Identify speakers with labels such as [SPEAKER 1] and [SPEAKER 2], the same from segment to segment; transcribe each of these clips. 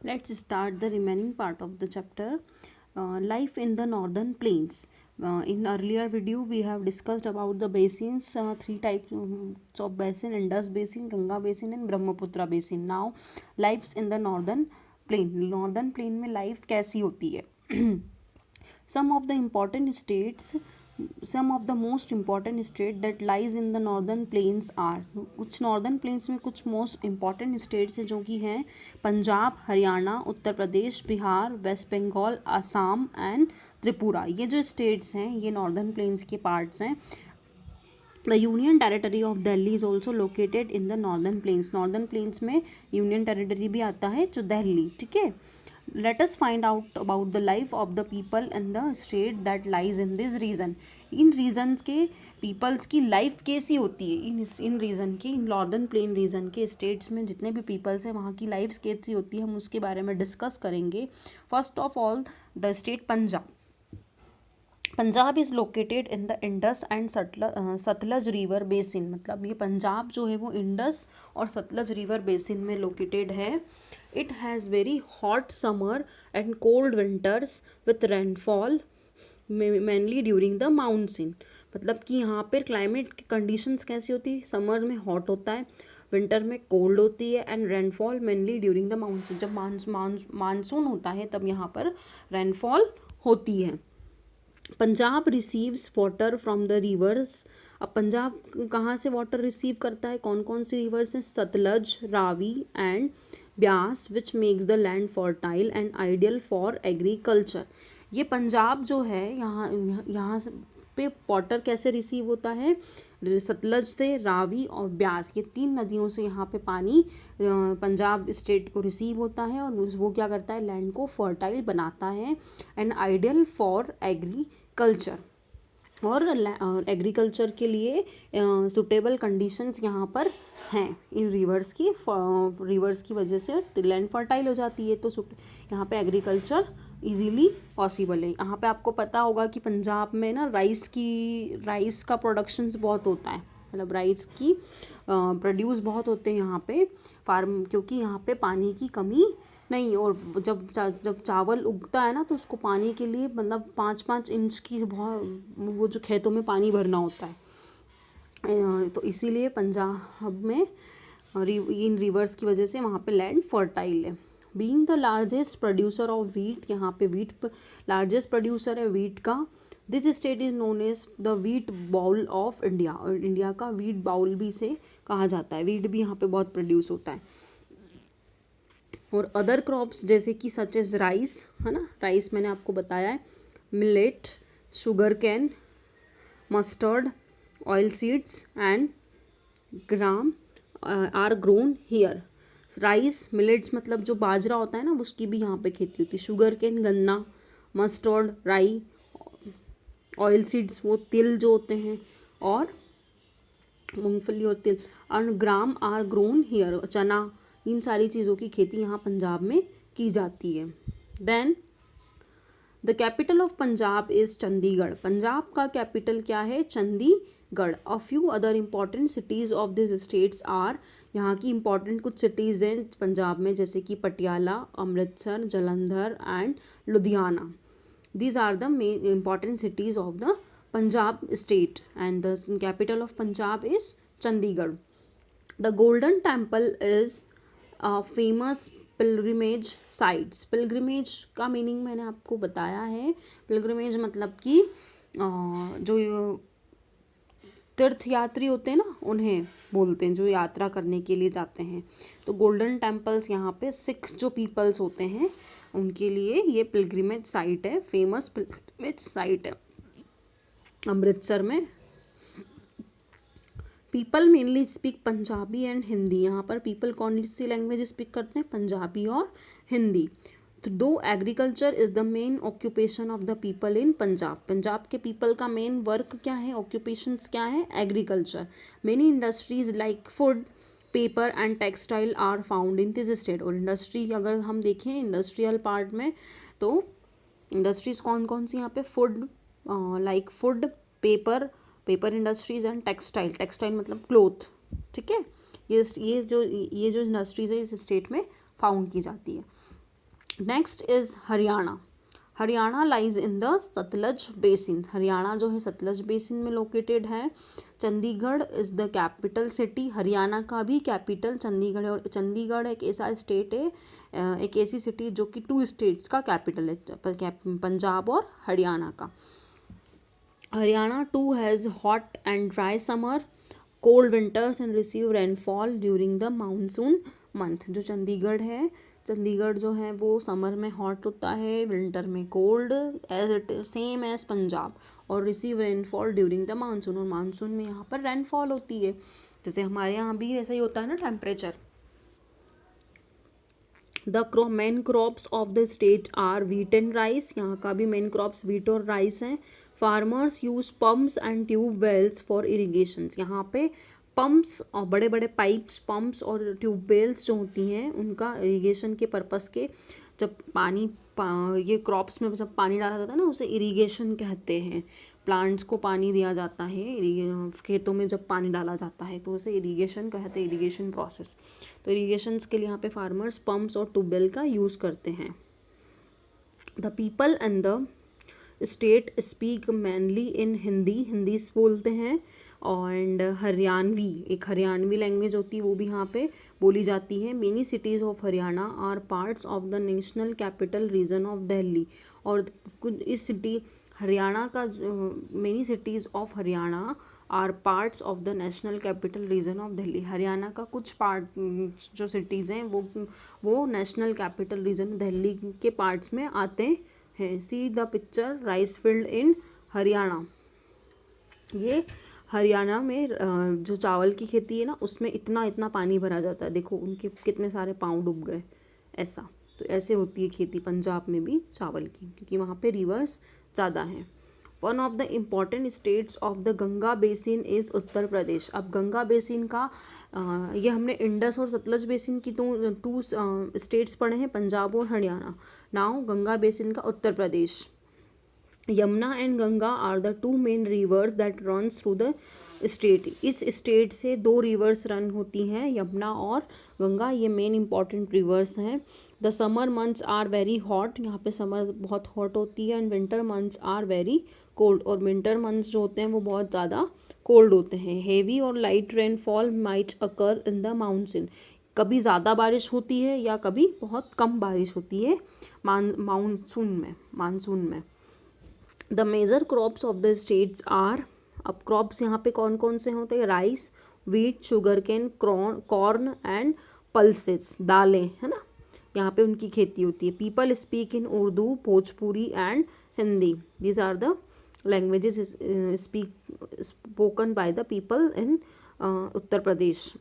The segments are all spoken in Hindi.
[SPEAKER 1] Let's start the remaining part of the chapter, life in the northern plains. In earlier video, we have discussed about the basins, three types of basin: Indus basin, Ganga basin, and Brahmaputra basin. Now, lives in the northern plain. Northern plain में life कैसी होती है? Some of the important states, some of the most important state that lies in the northern plains are, कुछ northern plains में कुछ most important states हैं जो कि हैं पंजाब, हरियाणा, उत्तर प्रदेश, बिहार, वेस्ट बंगाल, असम एंड त्रिपुरा. ये जो states हैं ये northern plains के parts हैं. The Union Territory of Delhi is also located in the northern plains. Northern plains में Union Territory भी आता है जो दिल्ली. ठीक है. Let us find out about the life of the people in the state that lies in this region. इन रीजन्स के पीपल्स की लाइफ कैसी होती है इन रीजन की, इन नॉर्दर्न प्लेन रीजन के स्टेट्स में जितने भी पीपल्स हैं वहाँ की लाइफ कैसी होती है, हम उसके बारे में डिस्कस करेंगे. First of all the state Punjab. Punjab is located in the Indus and Sutlej river basin. मतलब ये पंजाब जो है वो इंडस और सतलज रिवर बेसिन में लोकेटेड है. It has very hot summer and cold winters with rainfall mainly during the monsoon. मतलब कि यहाँ पर क्लाइमेट की कंडीशंस कैसी होती है, समर में हॉट होता है, विंटर में कोल्ड होती है, and rainfall mainly during the monsoon. जब मानसून होता है तब यहाँ पर रेनफॉल होती है. Punjab receives water from the reverse. अब पंजाब कहाँ से वाटर रिसीव करता है, कौन कौन सी रिवर्स हैं? Sutlej, Ravi and Beas, which makes the land fertile and ideal for agriculture. ये पंजाब जो है यहाँ पे वाटर कैसे रिसीव होता है? सतलज से, रावी और ब्यास, ये तीन नदियों से यहाँ पे पानी पंजाब स्टेट को रिसीव होता है और वो क्या करता है, लैंड को फर्टाइल बनाता है एंड आइडियल फॉर एग्रीकल्चर. और एग्रीकल्चर के लिए सुटेबल कंडीशंस यहाँ पर हैं इन रिवर्स की वजह से लैंड फर्टाइल हो जाती है. तो यहाँ पे एग्रीकल्चर इजीली पॉसिबल है. यहाँ पे आपको पता होगा कि पंजाब में ना राइस का प्रोडक्शंस बहुत होता है. मतलब राइस की प्रोड्यूस बहुत होते हैं यहाँ पे फार्म, क्योंकि यहाँ पे पानी की कमी नहीं. और जब चावल उगता है ना तो उसको पानी के लिए मतलब 5-5 इंच की वो जो खेतों में पानी भरना होता है. तो इसीलिए पंजाब में इन रिवर्स की वजह से वहाँ पे लैंड फर्टाइल है. Being the largest producer of wheat, यहाँ पे वीट लार्जेस्ट प्रोड्यूसर है वीट का. This state is known as the wheat bowl of India. और इंडिया का वीट बाउल भी से कहा जाता है. वीट भी यहाँ पे बहुत प्रोड्यूस होता है. और अदर क्रॉप्स जैसे कि सच एज राइस, है ना, राइस मैंने आपको बताया है, millet, sugar cane, mustard, oil seeds and gram are grown here. Rice, millets मतलब जो बाजरा होता है ना उसकी भी यहाँ पे खेती होती है. शुगर कैन गन्ना, मस्टर्ड राई, ऑयल सीड्स वो तिल जो होते हैं, और मूंगफली और तिल, और ग्राम आर ग्रोन हियर चना. इन सारी चीज़ों की खेती यहाँ पंजाब में की जाती है. Then the capital of Punjab is Chandigarh. Punjab का कैपिटल क्या है? Chandigarh. A few other important cities of this states are, यहाँ की इम्पॉर्टेंट कुछ सिटीज़ हैं पंजाब में जैसे कि Patiala, Amritsar, Jalandhar and Ludhiana. These are the main important cities of the Punjab state and the capital of Punjab is Chandigarh. The Golden Temple is a famous pilgrimage sites. Pilgrimage का मीनिंग मैंने आपको बताया है. Pilgrimage मतलब कि जो तीर्थ यात्री होते हैं ना उन्हें बोलते हैं, जो यात्रा करने के लिए जाते हैं. तो गोल्डन टेम्पल्स यहाँ पे सिख जो पीपल्स होते हैं उनके लिए ये पिलग्रिमेज साइट है, फेमस पिलग्रिमेज साइट है अमृतसर में. People mainly speak Punjabi and Hindi. यहाँ पर पीपल कौन सी लैंग्वेज स्पीक करते हैं? पंजाबी और हिंदी. दो agriculture is the main occupation of the people इन पंजाब. पंजाब के पीपल का मेन वर्क क्या है, ऑक्यूपेशंस क्या है? Agriculture. Many industries like food, paper and textile are found in this state. और इंडस्ट्री अगर हम देखें इंडस्ट्रियल पार्ट में तो इंडस्ट्रीज़ कौन कौन सी यहाँ पे? Food, like food, paper industries and textile मतलब क्लोथ. ठीक है. ये जो इंडस्ट्रीज है इस स्टेट में फाउंड की जाती है. Next is Haryana. Haryana lies in the Sutlej basin. Haryana जो है सतलज बेसिन में लोकेटेड है. Chandigarh is the capital city. Haryana का भी कैपिटल चंडीगढ़ है. और चंडीगढ़ एक ऐसा स्टेट है, एक ऐसी सिटी जो कि 2 स्टेट्स का कैपिटल है, पंजाब और हरियाणा का. Haryana too has hot and dry summer, cold winters and receive rainfall during the monsoon month. जो चंडीगढ़ है, चंडीगढ़ जो है वो समर में हॉट होता है, विंटर में cold, as it same as Punjab, और receive rainfall during the monsoon. और मानसून में यहाँ पर रेनफॉल होती है, जैसे हमारे यहाँ भी ऐसा ही होता है ना temperature. The main crops of the state are wheat and rice. यहाँ का भी मेन क्रॉप्स व्हीट और राइस हैं. Farmers use pumps and tube wells for irrigation. यहाँ पे पम्प्स और बड़े बड़े पाइप्स, पम्प्स और ट्यूबवेल्स जो होती हैं उनका इरीगेशन के पर्पस के, जब ये क्रॉप्स में जब पानी डाला जाता है ना उसे इरीगेशन कहते हैं. प्लांट्स को पानी दिया जाता है, खेतों में जब पानी डाला जाता है तो उसे इरीगेशन कहते हैं, इरीगेशन प्रोसेस. तो इरीगेशंस के लिए यहाँ पे फार्मर्स पम्प्स और ट्यूबवेल का यूज़ करते हैं. The people and the state speak mainly in Hindi. Hindi बोलते हैं. एंड हरियाणवी, एक हरियाणवी लैंग्वेज होती है वो भी यहाँ पे बोली जाती है. Many cities of Haryana are parts of the national capital region of Delhi. और इस सिटी हरियाणा का, many cities of Haryana are parts of the national capital region of Delhi. Haryana का कुछ पार्ट जो सिटीज़ हैं वो नेशनल कैपिटल रीजन दिल्ली के पार्ट्स में आते हैं. See the picture rice field इन हरियाणा. ये हरियाणा में जो चावल की खेती है ना उसमें इतना इतना पानी भरा जाता है. देखो उनके कितने सारे पाँव डूब गए. ऐसा तो ऐसे होती है खेती पंजाब में भी चावल की, क्योंकि वहाँ पे रिवर्स ज़्यादा हैं. One of the important states of the Ganga basin is Uttar Pradesh. अब गंगा बेसिन का ये हमने इंडस और सतलज बेसिन की टू स्टेट्स पढ़े हैं, पंजाब और हरियाणा. नाउ गंगा बेसिन का Uttar Pradesh. Yamuna and Ganga are the 2 main rivers that runs through the state. इस स्टेट से 2 रिवर्स रन होती हैं, यमुना और गंगा. ये मेन इंपॉर्टेंट रिवर्स हैं. The summer months are very hot. यहाँ पे समर बहुत हॉट होती है. And winter months are very cold. और विंटर मंथ्स जो होते हैं वो बहुत ज़्यादा कोल्ड होते हैं. हेवी और light rainfall might occur in the monsoon. कभी ज़्यादा बारिश होती है या कभी बहुत कम बारिश होती है मानसून में. The major crops of the states are. अब क्रॉप्स यहाँ पे कौन कौन से होते हैं? Rice, wheat, sugar cane, corn and pulses, दालें, है ना, यहाँ पे उनकी खेती होती है. People speak in Urdu, Bhojpuri and Hindi. These are the languages spoken by the people in Uttar Pradesh.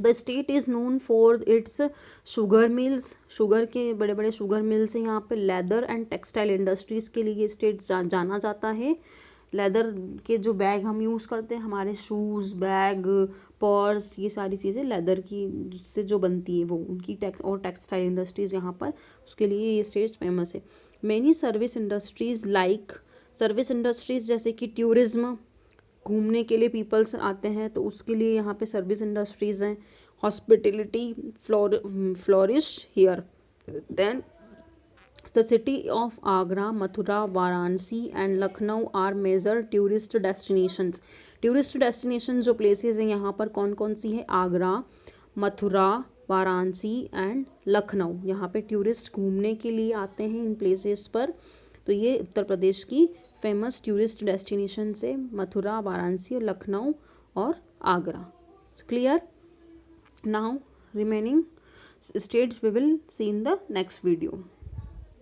[SPEAKER 1] The state is known for its sugar mills. Sugar के बड़े बड़े शुगर मिल्स हैं यहाँ पे. लेदर एंड टेक्सटाइल इंडस्ट्रीज़ के लिए ये स्टेट जाना जाता है. लेदर के जो बैग हम यूज़ करते हैं, हमारे शूज़, बैग, पर्स, ये सारी चीज़ें लेदर की से जो बनती है वो उनकी टेक्सटाइल इंडस्ट्रीज़ यहाँ पर, उसके लिए ये स्टेट फेमस है. Many service industries like, service industries जैसे कि टूरिज़्म, घूमने के लिए पीपल्स आते हैं तो उसके लिए यहाँ पे सर्विस इंडस्ट्रीज़ हैं. Hospitality flourish here. Then the city of Agra, Mathura, Varanasi and Lucknow are major tourist destinations. Tourist destination जो प्लेसेस हैं यहाँ पर कौन कौन सी है? आगरा, मथुरा, वाराणसी एंड लखनऊ. यहाँ पे टूरिस्ट घूमने के लिए आते हैं इन प्लेसेस पर. तो ये उत्तर प्रदेश की फेमस टूरिस्ट डेस्टिनेशन से मथुरा, वाराणसी, लखनऊ और Agra. Clear? Now remaining states we will see in the next video.